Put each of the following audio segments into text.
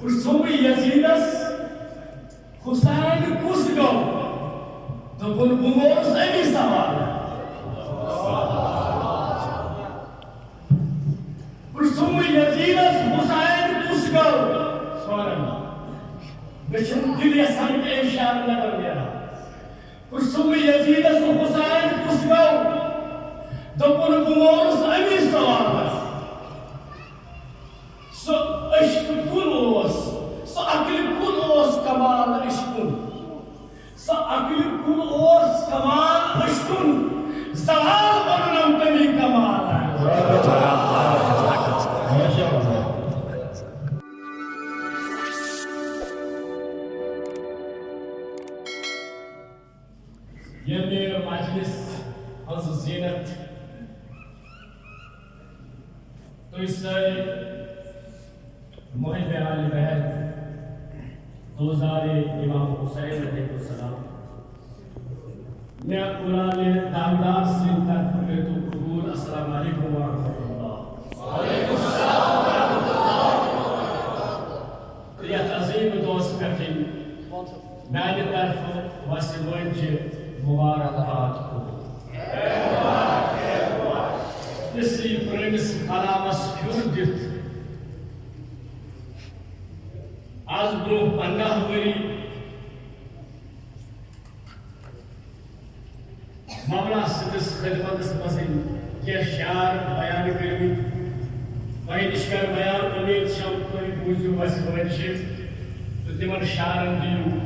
Ursumi Yazidus Hussain Kusgo the Bulbumos Emisawal Ursumi Yazidus Hussain Kusgo Swaran Bishum Dilya Sank Eshar Nagar Ursumi Yazidus Hussain Kusgo the Bulbumos Emisawal So Ashkun was so Akil Kun was Kamal Ashkun. So Akil Kun was Kamal Ashkun. Sahal Baranam Tani Kamal. Ye mere majlis az zinat. To isse محب آل بیت دوزار امام حسین علیہ السلام میں قرآن دامدار سے طرف میں تو قبول السلام علیکم ورحمۃ اللہ وعلیکم السلام ورحمۃ اللہ یہ عظیم دوست بیٹھیں میانہ طرف واسموچ مبارکباد کو اسی پرنس کلامس کیوں دت آج برو 15 وری مولا سدس خدمت مزین کیا شعر بیان کرمی وہی نشکر بیان امید شام کوئی بوجھو بس بچے تو تمن شعرن دیو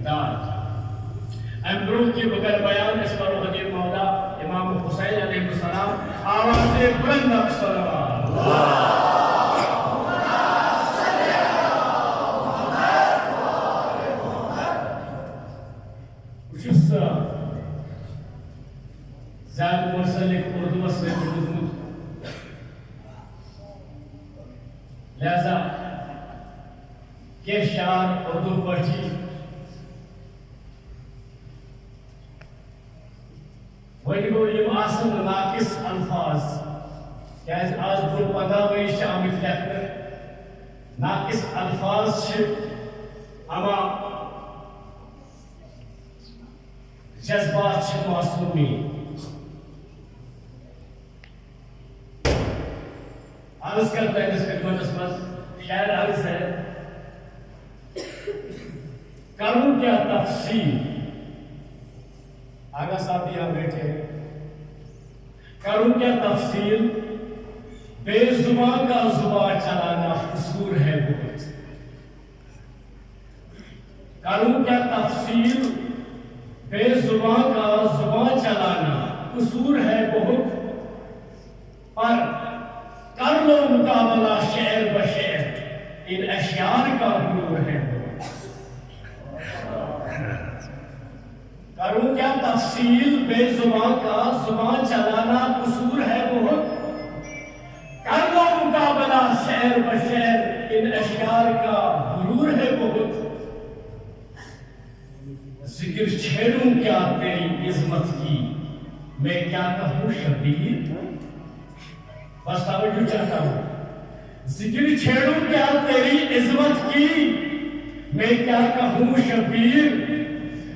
داد ام برو کی بغیر بیان اس پر حضرت مولا امام حسین علیہ السلام آواز بلند صلوات اللہ زاد مرسلک اردو سے مضمون لہذا یہ شعر اردو پڑھی وہی گو یہ آسن ناقص الفاظ کیاز آج برو 15 وری آمد لیکھنر ناقص الفاظ اما جذبات معصومی عرض کرتا ہے اس خدمت اس پر شاعر عرض ہے کروں کیا تفصیل آگا صاحب یہاں بیٹھے کروں کیا تفصیل بے زبان کا زبان چلانا قصور ہے بہت کروں کیا تفصیل بے زبان کا زبان چلانا قصور ہے بہت پر کر لو مقابلہ شعر بشعر ان اشعار کا غرور ہے کروں کیا تفصیل بے زبان کا زبان چلانا قصور ہے بہت کر لو مقابلہ شعر بشعر ان اشعار کا غرور ہے بہت ذکر چھیڑوں کیا تیری عظمت کی میں کیا کہوں شبیر بس توجہ چاہتا ہوں ذکر چھیڑوں کیا تیری عظمت کی میں کیا کہوں شبیر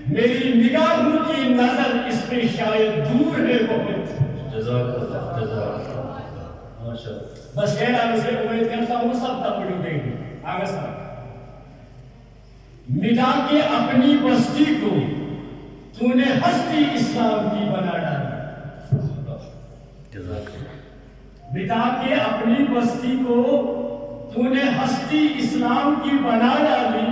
میری نگاہوں کی نظر اس پہ شاید دور ہے بہت جزاک اللہ بس کہنا سے امید کرتا ہوں سب توجہ دیں گے آگے صاحب مٹا کے اپنی بستی کو تو نے ہستی اسلام کی بنا ڈالی مٹا کے اپنی بستی کو تو نے ہستی اسلام کی بنا ڈالی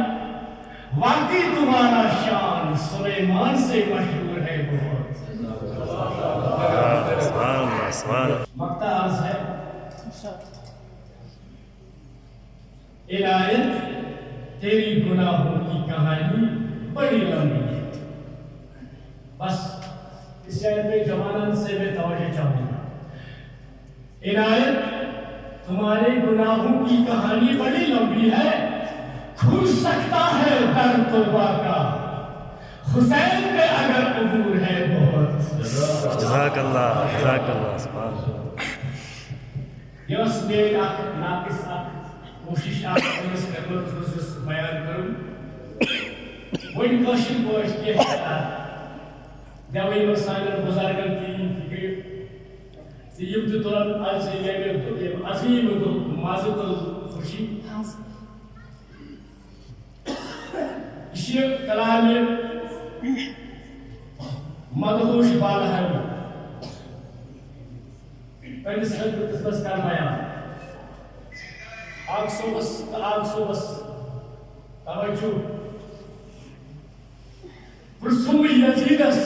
واقعی تمہارا شان سلیمان سے مشہور ہے بہت مقطع عرض ہے عنایت تیری گناہوں کی کہانی بڑی لمبی ہے بس اس شہر میں جوانان سے میں توجہ چاہوں گا عنایت تمہارے گناہوں کی کہانی بڑی لمبی ہے کھل سکتا ہے در توبہ کا حسین پہ اگر عبور ہے بہت جزاک اللہ سبحان یہ اس میں ناقص کوشش بیان کروں ون کاشر پاٹ کی دیوئی سان بزرگن کی فکر تران عظیم مزہ تل خوشی یہ کلام مدہوش بالہر پنس خدمتس مز کر بیان آگ صوبس توجہ پرسم یزیدس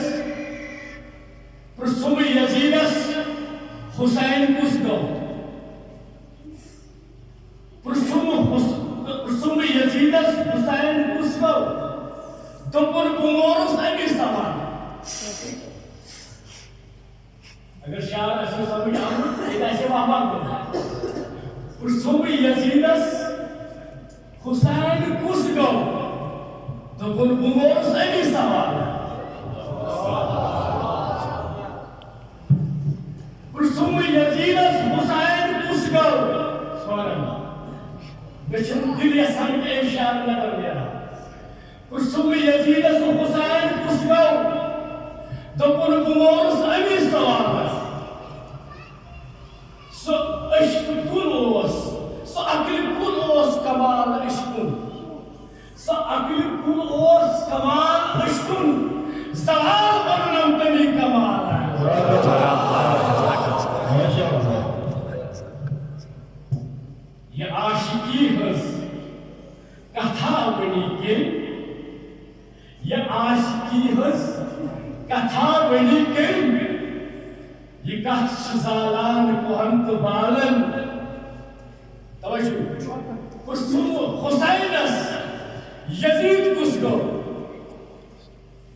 حسین کس گو پرسم یزیدس حسین کس گو دپن بمورس امی سوال اگر شاعر اچھا سمجھ آمد یہ ایسے واہ پرسم یزیدس حسین کس گو دپن بمورس امی سوال پرسم یزیدس حسین کس گو سبحان اللہ بچن دل یسان کے شاعر نظر میرا پرسم یزیدس حسین کس گو دپن بمورس امی سوال سو عشق کن اوس سو عقل کن اوس کمال عشقن سو عقل کن اوس کمال عشقن زوال برنم تمی کمال یہ عاشقی ہز کتھا ونی کن یہ عاشقی ہز کتھا ونی کن یہ کتھ زالان کوہن تو بالن توجہ پرسم حسینس یزید کس گو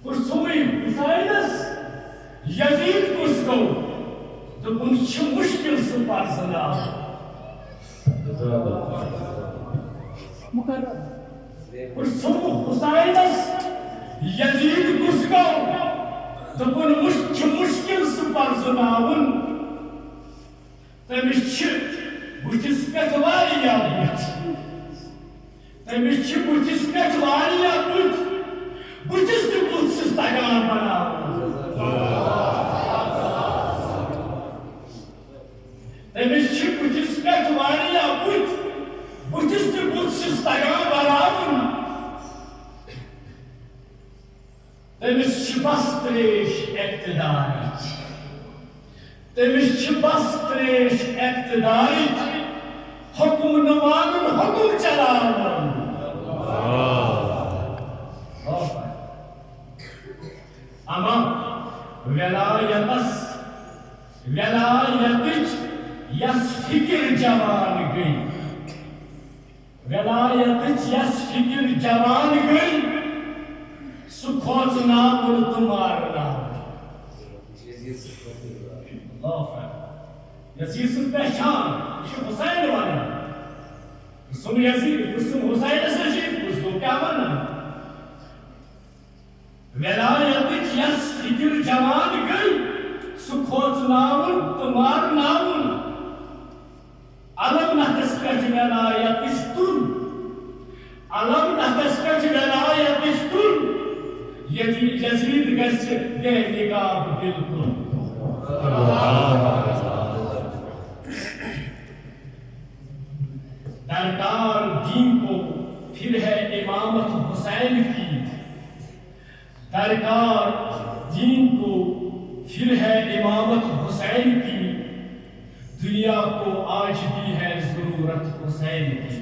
پرسم حسینس یزید کس گو دپن چھ مشکل سہ پرزنا پرسم حسینس یزید کس گو دپن چھ مشکل سہ پرزناون تمس چھ بتس پہ واریاہ بت تمس چھ بتس پہ واریاہ بت بتس تہ بت چھس تگان بناون تمس چھ بتس پہ واریاہ بت بتس تہ بت چھس تگان بناون تمس چھ بس تریش اقتدارچ تمس چھ بس تریش اقتدارچ حکم نمانن حکم چلاون اما ولایتس ولایتچ یس فکر جوان گئی ولایتچ یس فکر جوان گئی سہ کھوژناون تہ مارناون یزید سن پہچان یہ حسین والا پرسم یزید پرسم حسین سے یزید اس کو کیا ونان ولایتچ یس فکر جوان گئی سہ کھوژناون تہ مارناون علم نکس پہ ولایت استن علم نکس پہ ولایت استن یزید گژھِ بے نقاب بالکل درکار دین کو پھر ہے امامت حسین کی درکار دین کو پھر ہے امامت حسین کی دنیا کو آج بھی ہے ضرورت حسین کی